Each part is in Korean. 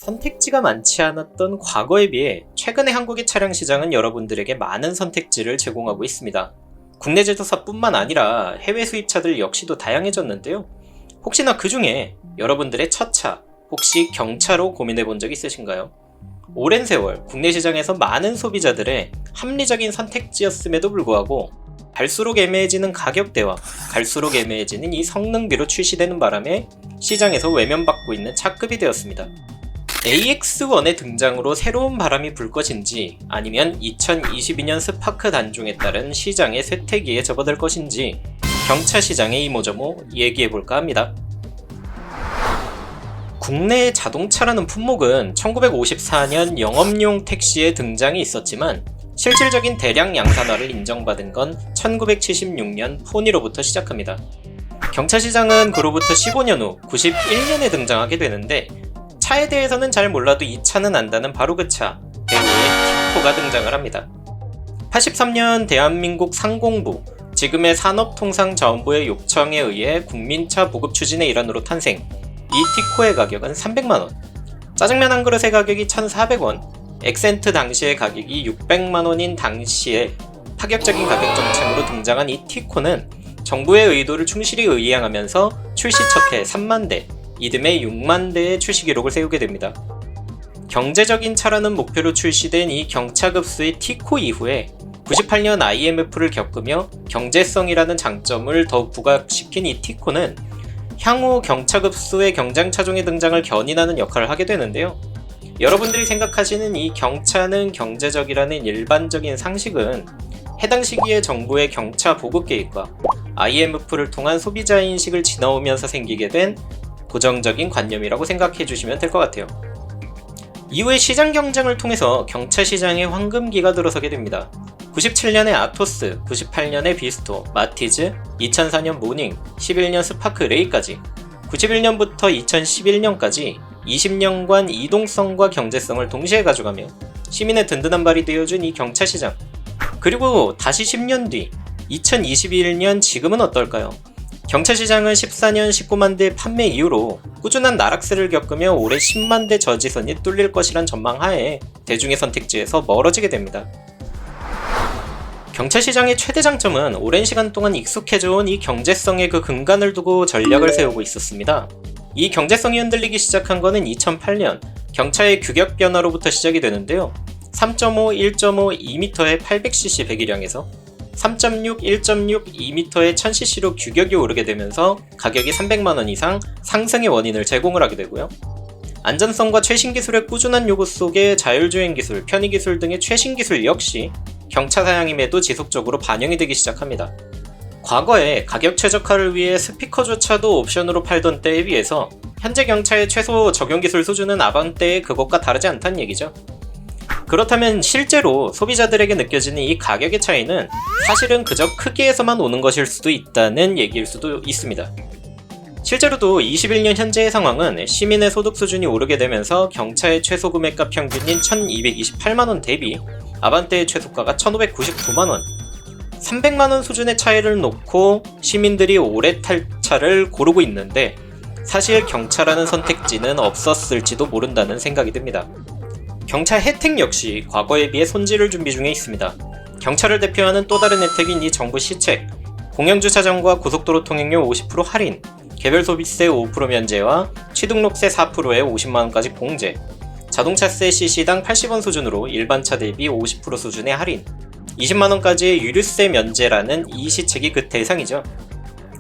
선택지가 많지 않았던 과거에 비해 최근의 한국의 차량 시장은 여러분들에게 많은 선택지를 제공하고 있습니다. 국내 제조사뿐만 아니라 해외 수입차들 역시도 다양해졌는데요. 혹시나 그 중에 여러분들의 첫 차, 혹시 경차로 고민해 본 적 있으신가요? 오랜 세월 국내 시장에서 많은 소비자들의 합리적인 선택지였음에도 불구하고 갈수록 애매해지는 가격대와 갈수록 애매해지는 이 성능비로 출시되는 바람에 시장에서 외면받고 있는 차급이 되었습니다. AX1의 등장으로 새로운 바람이 불 것인지 아니면 2022년 스파크 단종에 따른 시장의 쇠퇴기에 접어들 것인지 경차 시장의 이모저모 얘기해볼까 합니다. 국내의 자동차라는 품목은 1954년 영업용 택시의 등장이 있었지만 실질적인 대량 양산화를 인정받은 건 1976년 포니로부터 시작합니다. 경차 시장은 그로부터 15년 후 91년에 등장하게 되는데 차에 대해서는 잘 몰라도 이 차는 안다는 바로 그 차, 배우의 티코가 등장을 합니다. 83년 대한민국 상공부, 지금의 산업통상자원부의 요청에 의해 국민차 보급 추진의 일환으로 탄생. 이 티코의 가격은 300만원, 짜장면 한 그릇의 가격이 1,400원, 엑센트 당시의 가격이 600만원인 당시에 파격적인 가격 정책으로 등장한 이 티코는 정부의 의도를 충실히 의행하면서 출시 첫 해 3만 대, 이듬해 6만 대의 출시 기록을 세우게 됩니다. 경제적인 차라는 목표로 출시된 이 경차급수의 티코 이후에 98년 IMF를 겪으며 경제성이라는 장점을 더욱 부각시킨 이 티코는 향후 경차급수의 경쟁차종의 등장을 견인하는 역할을 하게 되는데요. 여러분들이 생각하시는 이 경차는 경제적이라는 일반적인 상식은 해당 시기에 정부의 경차 보급 계획과 IMF를 통한 소비자 인식을 지나오면서 생기게 된 고정적인 관념이라고 생각해 주시면 될 것 같아요. 이후에 시장 경쟁을 통해서 경차 시장의 황금기가 들어서게 됩니다. 97년에 아토스, 98년에 비스토, 마티즈, 2004년 모닝, 11년 스파크 레이까지 91년부터 2011년까지 20년간 이동성과 경제성을 동시에 가져가며 시민의 든든한 발이 되어준 이 경차 시장. 그리고 다시 10년 뒤 2021년 지금은 어떨까요? 경차 시장은 14년 19만 대 판매 이후로 꾸준한 나락세를 겪으며 올해 10만 대 저지선이 뚫릴 것이란 전망 하에 대중의 선택지에서 멀어지게 됩니다. 경차 시장의 최대 장점은 오랜 시간 동안 익숙해져온 이 경제성의 그 근간을 두고 전략을 세우고 있었습니다. 이 경제성이 흔들리기 시작한 것은 2008년 경차의 규격 변화로부터 시작이 되는데요. 3.5, 1.5, 2m의 800cc 배기량에서 3.6, 1.6, 2m의 1000cc로 규격이 오르게 되면서 가격이 300만원 이상 상승의 원인을 제공을 하게 되고요. 안전성과 최신 기술의 꾸준한 요구 속에 자율주행 기술, 편의 기술 등의 최신 기술 역시 경차 사양임에도 지속적으로 반영이 되기 시작합니다. 과거에 가격 최적화를 위해 스피커조차도 옵션으로 팔던 때에 비해서 현재 경차의 최소 적용 기술 수준은 아반떼의 그것과 다르지 않다는 얘기죠. 그렇다면 실제로 소비자들에게 느껴지는 이 가격의 차이는 사실은 그저 크기에서만 오는 것일 수도 있다는 얘기일 수도 있습니다. 실제로도 21년 현재의 상황은 시민의 소득 수준이 오르게 되면서 경차의 최소 구매가 평균인 1228만원 대비 아반떼의 최소가가 1599만원, 300만원 수준의 차이를 놓고 시민들이 오래 탈 차를 고르고 있는데 사실 경차라는 선택지는 없었을지도 모른다는 생각이 듭니다. 경차 혜택 역시 과거에 비해 손질을 준비 중에 있습니다. 경차를 대표하는 또 다른 혜택인 이 정부 시책, 공영주차장과 고속도로 통행료 50% 할인, 개별 소비세 5% 면제와 취등록세 4%에 50만원까지 봉제, 자동차세 CC당 80원 수준으로 일반차 대비 50% 수준의 할인, 20만원까지의 유류세 면제라는 이 시책이 그 대상이죠.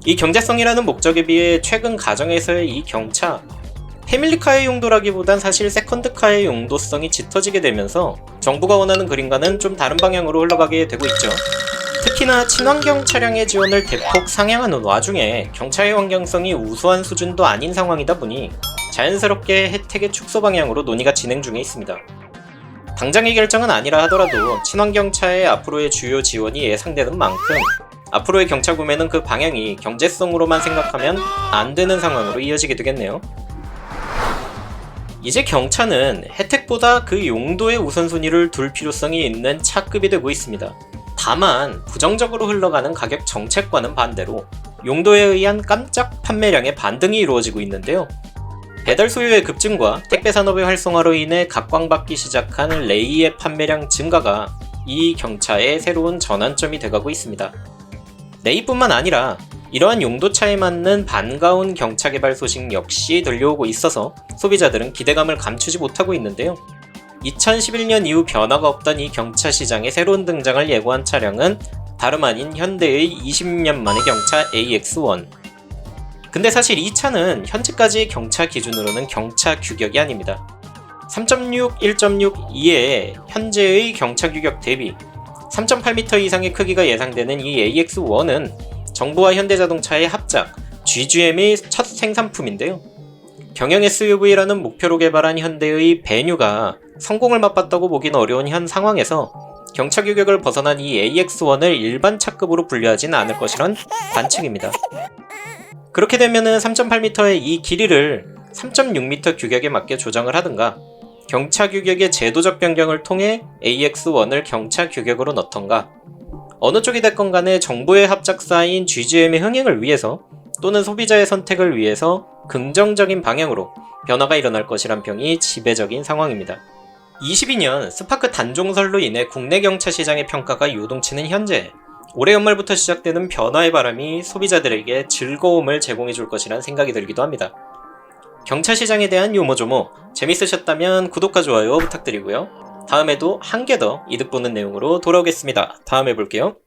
이 경제성이라는 목적에 비해 최근 가정에서의 이 경차, 패밀리카의 용도라기보단 사실 세컨드카의 용도성이 짙어지게 되면서 정부가 원하는 그림과는 좀 다른 방향으로 흘러가게 되고 있죠. 특히나 친환경 차량의 지원을 대폭 상향하는 와중에 경차의 환경성이 우수한 수준도 아닌 상황이다 보니 자연스럽게 혜택의 축소 방향으로 논의가 진행 중에 있습니다. 당장의 결정은 아니라 하더라도 친환경차의 앞으로의 주요 지원이 예상되는 만큼 앞으로의 경차 구매는 그 방향이 경제성으로만 생각하면 안 되는 상황으로 이어지게 되겠네요. 이제 경차는 혜택보다 그 용도의 우선순위를 둘 필요성이 있는 차급이 되고 있습니다. 다만 부정적으로 흘러가는 가격 정책과는 반대로 용도에 의한 깜짝 판매량의 반등이 이루어지고 있는데요. 배달 수요의 급증과 택배 산업의 활성화로 인해 각광받기 시작한 레이의 판매량 증가가 이 경차의 새로운 전환점이 돼가고 있습니다. 레이뿐만 아니라 이러한 용도차에 맞는 반가운 경차 개발 소식 역시 들려오고 있어서 소비자들은 기대감을 감추지 못하고 있는데요. 2011년 이후 변화가 없던 이 경차 시장의 새로운 등장을 예고한 차량은 다름 아닌 현대의 20년 만의 경차 AX1. 근데 사실 이 차는 현재까지의 경차 기준으로는 경차 규격이 아닙니다. 3.6, 1.6 이외에 현재의 경차 규격 대비 3.8m 이상의 크기가 예상되는 이 AX1은 정부와 현대자동차의 합작 GGM의 첫 생산품인데요. 경영 SUV라는 목표로 개발한 현대의 베뉴가 성공을 맛봤다고 보기는 어려운 현 상황에서 경차 규격을 벗어난 이 AX1을 일반 차급으로 분류하지는 않을 것이란 관측입니다. 그렇게 되면은 3.8m의 이 길이를 3.6m 규격에 맞게 조정을 하든가 경차 규격의 제도적 변경을 통해 AX1을 경차 규격으로 넣던가 어느 쪽이 됐건 간에 정부의 합작사인 GGM의 흥행을 위해서 또는 소비자의 선택을 위해서 긍정적인 방향으로 변화가 일어날 것이란 평이 지배적인 상황입니다. 22년 스파크 단종설로 인해 국내 경차 시장의 평가가 요동치는 현재 올해 연말부터 시작되는 변화의 바람이 소비자들에게 즐거움을 제공해 줄 것이란 생각이 들기도 합니다. 경차 시장에 대한 요모조모 재밌으셨다면 구독과 좋아요 부탁드리고요. 다음에도 한 개 더 이득 보는 내용으로 돌아오겠습니다. 다음에 볼게요.